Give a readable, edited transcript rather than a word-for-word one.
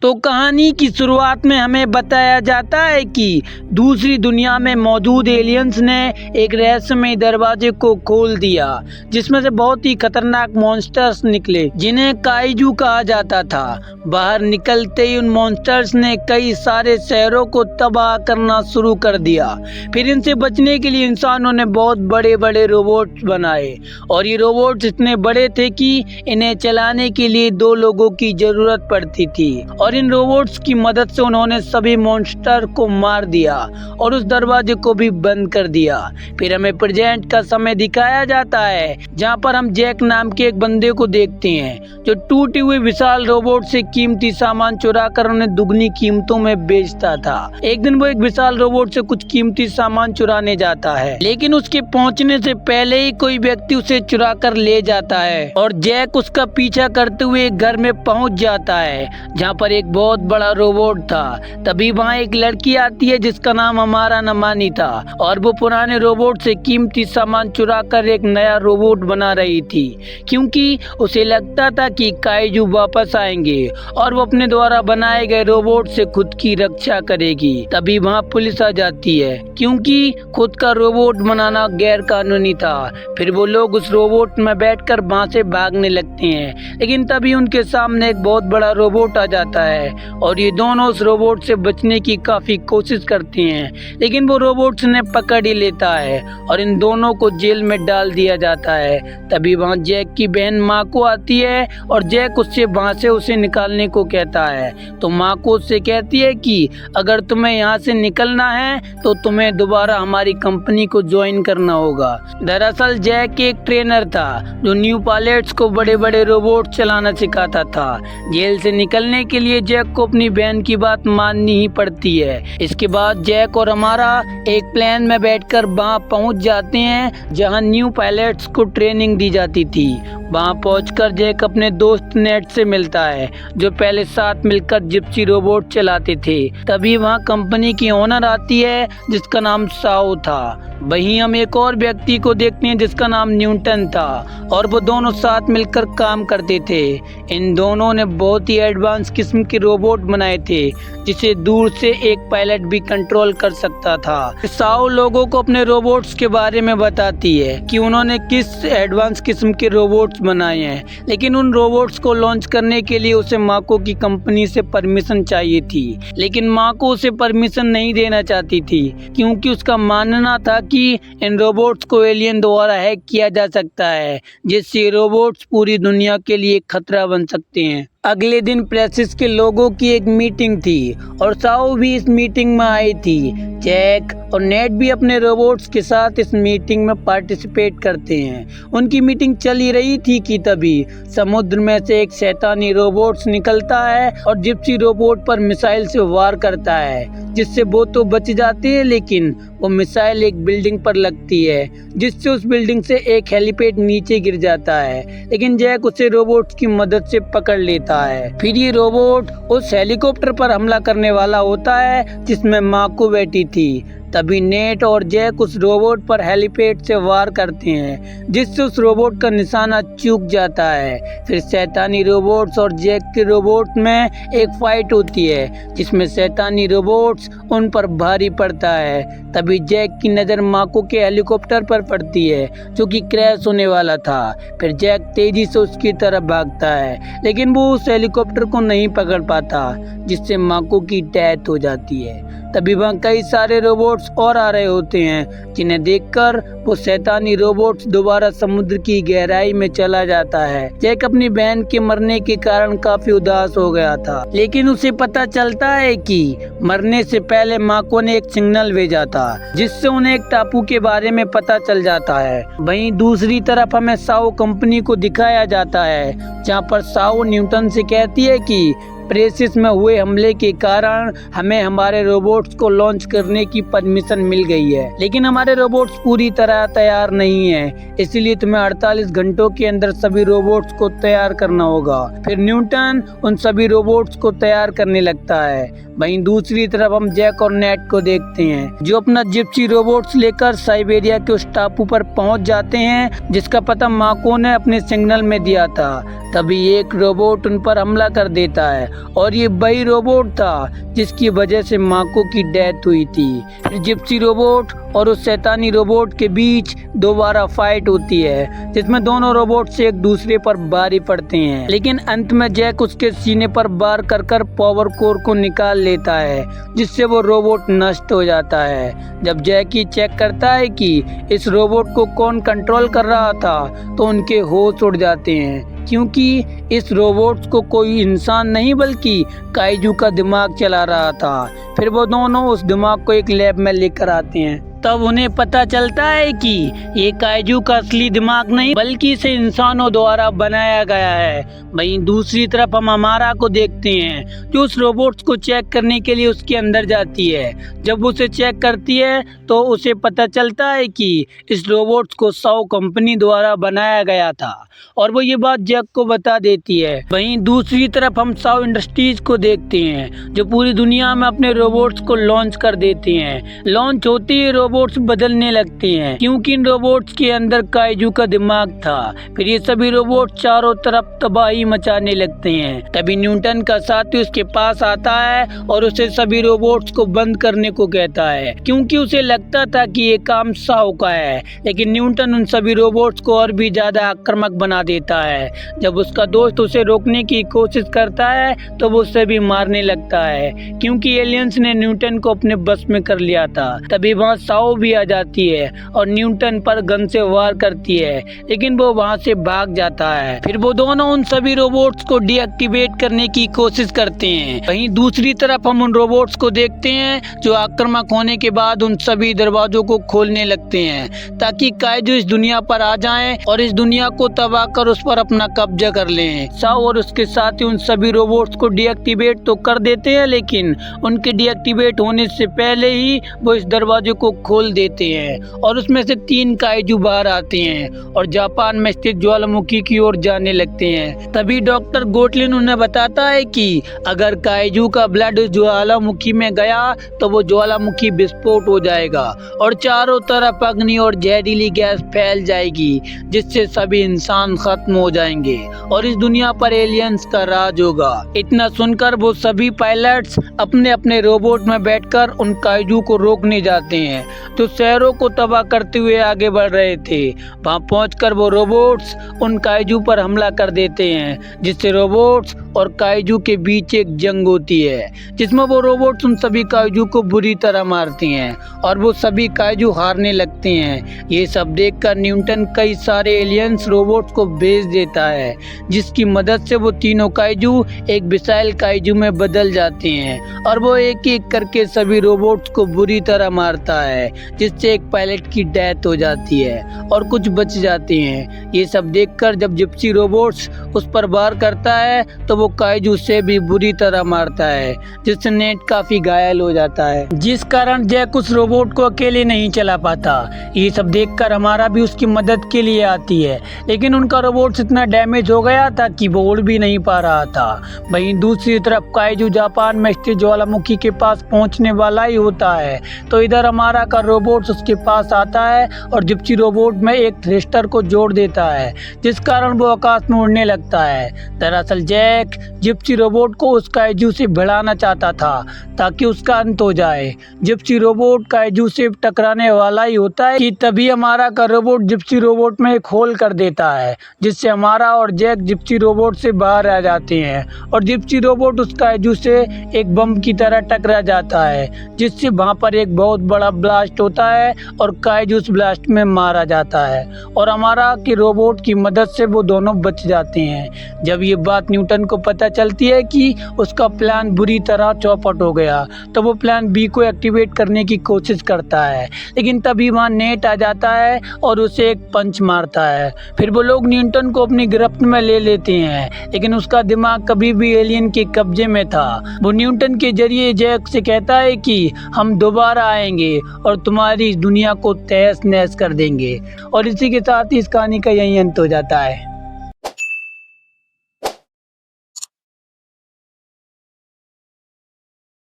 तो कहानी की शुरुआत में हमें बताया जाता है कि दूसरी दुनिया में मौजूद एलियंस ने एक रहस्यमय दरवाजे को खोल दिया, जिसमें से बहुत ही खतरनाक मॉन्स्टर्स निकले जिन्हें काइजू कहा जाता था। बाहर निकलते ही उन मॉन्स्टर्स ने कई सारे शहरों को तबाह करना शुरू कर दिया। फिर इनसे बचने के लिए इंसानों ने बहुत बड़े बड़े रोबोट बनाए, और ये रोबोट्स इतने बड़े थे कि इन्हें चलाने के लिए 2 लोगों की जरूरत पड़ती थी। और इन रोबोट्स की मदद से उन्होंने सभी मॉन्स्टर को मार दिया और उस दरवाजे को भी बंद कर दिया। फिर हमें प्रेजेंट का समय दिखाया जाता है, जहां पर हम जैक नाम के एक बंदे को देखते हैं जो टूटे हुए विशाल रोबोट से कीमती सामान चुरा कर उन्हें दुगनी कीमतों में बेचता था। एक दिन वो एक विशाल रोबोट से कुछ कीमती सामान चुराने जाता है, लेकिन उसके पहुंचने से पहले ही कोई व्यक्ति उसे चुरा कर ले जाता है और जैक उसका पीछा करते हुए एक घर में पहुंच जाता है, जहां पर एक बहुत बड़ा रोबोट था। तभी वहाँ एक लड़की आती है जिसका नाम हमारा नमानी था, और वो पुराने रोबोट से कीमती सामान चुरा कर एक नया रोबोट बना रही थी, क्योंकि उसे लगता था कि काइजू वापस आएंगे और वो अपने द्वारा बनाए गए रोबोट से खुद की रक्षा करेगी। तभी वहाँ पुलिस आ जाती है, क्योंकि खुद का रोबोट बनाना गैर कानूनी था। फिर वो लोग उस रोबोट में बैठकर वहाँ से भागने लगते हैं, लेकिन तभी उनके सामने एक बहुत बड़ा रोबोट आ जाता है और ये दोनों उस रोबोट से बचने की काफी कोशिश करते हैं, लेकिन वो रोबोट ने पकड़ ही लेता है और इन दोनों को जेल में डाल दिया जाता है। तभी वहाँ जैक की बहन माको आती है और जैक उससे वहाँ से उसे निकालने को कहता है। तो माको उससे कहती है कि अगर तुम्हें यहाँ से निकलना है तो तुम्हें दोबारा हमारी कंपनी को ज्वाइन करना होगा। दरअसल जैक एक ट्रेनर था जो न्यू पायलट्स को बड़े बड़े रोबोट चलाना सिखाता था। जेल से निकलने के लिए जैक को अपनी बहन की बात माननी ही पड़ती है। इसके बाद जैक और हमारा एक प्लेन में बैठकर वहाँ पहुँच जाते हैं जहाँ न्यू पायलट्स को ट्रेनिंग दी जाती थी। वहाँ पहुंचकर जैक अपने दोस्त नेट से मिलता है, जो पहले साथ मिलकर जिप्सी रोबोट चलाते थे। तभी वहाँ कंपनी की ओनर आती है जिसका नाम साओ था। वहीं हम एक और व्यक्ति को देखते हैं जिसका नाम न्यूटन था, और वो दोनों साथ मिलकर काम करते थे। इन दोनों ने बहुत ही एडवांस किस्म के रोबोट बनाए थे जिसे दूर से एक पायलट भी कंट्रोल कर सकता था। साओ लोगों को अपने रोबोट्स के बारे में बताती है कि उन्होंने किस एडवांस किस्म के रोबोट्स बनाए हैं, लेकिन उन रोबोट्स को लॉन्च करने के लिए उसे माको की कंपनी से परमिशन चाहिए थी। लेकिन माको उसे परमिशन नहीं देना चाहती थी, क्योंकि उसका मानना था कि इन रोबोट्स को एलियन द्वारा हैक किया जा सकता है, जिससे रोबोट्स पूरी दुनिया के लिए खतरा बन सकते हैं। अगले दिन प्रेसिस के लोगों की एक मीटिंग थी और साओ भी इस मीटिंग में आई थी। जैक और नेट भी अपने रोबोट्स के साथ इस मीटिंग में पार्टिसिपेट करते हैं। उनकी मीटिंग चल ही रही थी कि तभी समुद्र में से एक शैतानी रोबोट्स निकलता है और जिप्सी रोबोट पर मिसाइल से वार करता है, जिससे वो तो बच जाते हैं, लेकिन वो मिसाइल एक बिल्डिंग पर लगती है, जिससे उस बिल्डिंग से एक हेलीपैड नीचे गिर जाता है। लेकिन जैक उसे रोबोट्स की मदद से पकड़ लेता है। फिर ये रोबोट उस हेलीकॉप्टर पर हमला करने वाला होता है जिसमें माको बैठी थी। तभी नेट और जैक उस रोबोट पर हेलीपैड से वार करते हैं, जिससे उस रोबोट का निशाना चूक जाता है। फिर शैतानी रोबोट्स और जैक के रोबोट में एक फाइट होती है, जिसमें शैतानी रोबोट्स उन पर भारी पड़ता है। तभी जैक की नज़र माको के हेलीकॉप्टर पर पड़ती है, जो कि क्रैश होने वाला था। फिर जैक तेजी से उसकी तरफ भागता है, लेकिन वो उस हेलीकॉप्टर को नहीं पकड़ पाता, जिससे माको की डेथ हो जाती है। तभी वहाँ कई सारे रोबोट्स और आ रहे होते हैं, जिन्हें देखकर वो शैतानी रोबोट्स दोबारा समुद्र की गहराई में चला जाता है। जैक अपनी बहन के मरने के कारण काफी उदास हो गया था, लेकिन उसे पता चलता है कि मरने से पहले माको ने एक सिग्नल भेजा था, जिससे उन्हें एक टापू के बारे में पता चल जाता है। वहीं दूसरी तरफ हमें साओ कंपनी को दिखाया जाता है, जहाँ पर साओ न्यूटन से कहती है कि प्रेसिस में हुए हमले के कारण हमें हमारे रोबोट्स को लॉन्च करने की परमिशन मिल गई है, लेकिन हमारे रोबोट्स पूरी तरह तैयार नहीं है, इसलिए तुम्हें 48 घंटों के अंदर सभी रोबोट्स को तैयार करना होगा। फिर न्यूटन उन सभी रोबोट्स को तैयार करने लगता है। वहीं दूसरी तरफ हम जैक और नेट को देखते हैं, जो अपना जिप्सी रोबोट्स लेकर साइबेरिया के उस टापू पर पहुंच जाते हैं, जिसका पता माको ने अपने सिग्नल में दिया था। तभी एक रोबोट उन पर हमला कर देता है और ये वही रोबोट था जिसकी वजह से माको की डेथ हुई थी। फिर जिप्सी रोबोट और उस शैतानी रोबोट के बीच दोबारा फाइट होती है जिसमें दोनों रोबोट से एक दूसरे पर भारी पड़ते हैं, लेकिन अंत में जैक उसके सीने पर वार कर पावर कोर को निकाल लेता है जिससे वो रोबोट नष्ट हो जाता है। जब जैकी चेक करता है कि इस रोबोट को कौन कंट्रोल कर रहा था तो उनके होश उड़ जाते हैं, क्योंकि इस रोबोट को कोई इंसान नहीं बल्कि काइजू का दिमाग चला रहा था। फिर वो दोनों उस दिमाग को एक लैब में लेकर आते हैं। तब उन्हें पता चलता है कि ये काइजू का असली दिमाग नहीं बल्कि इसे इंसानों द्वारा बनाया गया है। वहीं दूसरी तरफ हम अमारा को देखते हैं जो उस रोबोट को चेक करने के लिए उसके अंदर जाती है। जब उसे चेक करती है तो उसे पता चलता है कि इस रोबोट को 100 कंपनी द्वारा बनाया गया था और वो ये बात जैक को बता देती है। वहीं दूसरी तरफ हम 100 इंडस्ट्रीज को देखते हैं जो पूरी दुनिया में अपने रोबोट्स को लॉन्च कर देते हैं। लॉन्च होते ही रोबोट्स बदलने लगते हैं क्योंकि इन रोबोट्स के अंदर काइजू का दिमाग था। फिर ये सभी रोबोट चारों तरफ तबाही मचाने लगते हैं। तभी न्यूटन का साथी उसके पास आता है और उसे सभी रोबोट्स को बंद करने को कहता है क्योंकि उसे लगता था कि ये काम 100 का है, लेकिन न्यूटन उन सभी रोबोट्स को और भी ज्यादा आक्रामक बना देता है। जब उसका दोस्त उसे रोकने की कोशिश करता है तो वो उसे भी मारने लगता है क्योंकि एलियंस ने न्यूटन को अपने बस में कर लिया था। तभी वहाँ 100 भी आ जाती है और न्यूटन पर गन से वार करती है, लेकिन वो वहाँ से भाग जाता है। फिर वो दोनों उन सभी रोबोट्स को डीएक्टिवेट करने की कोशिश करते हैं। वहीं दूसरी तरफ हम उन रोबोट्स को देखते हैं जो आक्रामक होने के बाद उन सभी दरवाजों को खोलने लगते हैं ताकि काइजू इस दुनिया पर आ जाएं और इस दुनिया को तबाह कर उस पर अपना कब्जा कर लें। साओ और उसके साथी उन सभी रोबोट्स को डीएक्टिवेट तो कर देते हैं, लेकिन उनके डीएक्टिवेट होने से पहले ही वो इस दरवाजे को खोल देते हैं और उसमें से 3 काइजू बाहर आते हैं और जापान में स्थित ज्वालामुखी की ओर जाने लगते हैं। तभी डॉक्टर गोटलिन उन्हें बताता है कि अगर काइजू का ब्लड ज्वालामुखी में गया तो वो ज्वालामुखी विस्फोट हो जाएगा और चारों तरफ अग्नि और जहरीली गैस फैल जाएगी जिससे सभी इंसान खत्म हो जाएंगे और इस दुनिया पर एलियंस का राज होगा। इतना सुनकर वो सभी पायलट्स अपने अपने रोबोट में बैठकर उन काइजू को रोकने जाते हैं जो शहरों को तबाह करते हुए आगे बढ़ रहे थे। वहां पहुंचकर वो रोबोट्स उन काइजू पर हमला कर देते हैं जिससे रोबोट्स और काइजू के बीच एक जंग होती है जिसमें वो रोबोट्स उन सभी काइजू को बुरी तरह मारती हैं और वो सभी काइजू हारने लगते हैं। ये सब देखकर न्यूटन कई सारे एलियंस रोबोट्स को भेज देता है जिसकी मदद से वो तीनों काइजू एक विशाल काइजू में बदल जाते हैं और वो एक एक करके सभी रोबोट्स को बुरी तरह मारता है जिससे एक पायलट की डेथ हो जाती है और कुछ बच जाते हैं। ये सब देखकर जब जिप्सी रोबोट्स उस पर वार करता है तो वो काइजू से भी बुरी तरह मारता है जिससे नेट काफी घायल हो जाता है, जिस कारण जैक उस रोबोट को अकेले नहीं चला पाता। ये सब देखकर हमारा भी उसकी मदद के लिए आती है, लेकिन उनका रोबोट इतना डैमेज हो गया था कि वो उड़ भी नहीं पा रहा था। वहीं दूसरी तरफ काइजू जापान में स्थित ज्वालामुखी के पास पहुंचने वाला ही होता है तो इधर हमारा का रोबोट उसके पास आता है और जिप्सी रोबोट में एक थ्रस्टर को जोड़ देता है जिस कारण वो आकाश में उड़ने लगता है। दरअसल जैक जिप्सी रोबोट को उस काइजू से भिड़ाना चाहता था ताकि उसका अंत हो जाए। जिप्सी रोबोट काइजू से टकराने वाला ही होता है कि तभी हमारा का रोबोट जिप्सी रोबोट में एक होल कर देता है जिससे हमारा और जैक जिप्सी रोबोट से बाहर आ जाते हैं और जिप्सी रोबोट उस काइजू से एक बम की तरह टकरा जाता है जिससे वहां पर एक बहुत बड़ा ब्लास्ट होता है और काइजू उस ब्लास्ट में मारा जाता है और हमारा के रोबोट की मदद से वो दोनों बच जाते हैं। जब ये बात न्यूटन को पता चलती है कि उसका प्लान बुरी तरह चौपट हो गया तो वो प्लान बी को एक्टिवेट करने की कोशिश करता है, लेकिन तभी वहाँ नेट आ जाता है और उसे एक पंच मारता है। फिर वो लोग न्यूटन को अपनी गिरफ्त में ले लेते हैं, लेकिन उसका दिमाग कभी भी एलियन के कब्जे में था। वो न्यूटन के जरिए जैक से कहता है कि हम दोबारा आएंगे और तुम्हारी इस दुनिया को तहस नहस कर देंगे और इसी के साथ इस कहानी का यही अंत हो जाता है।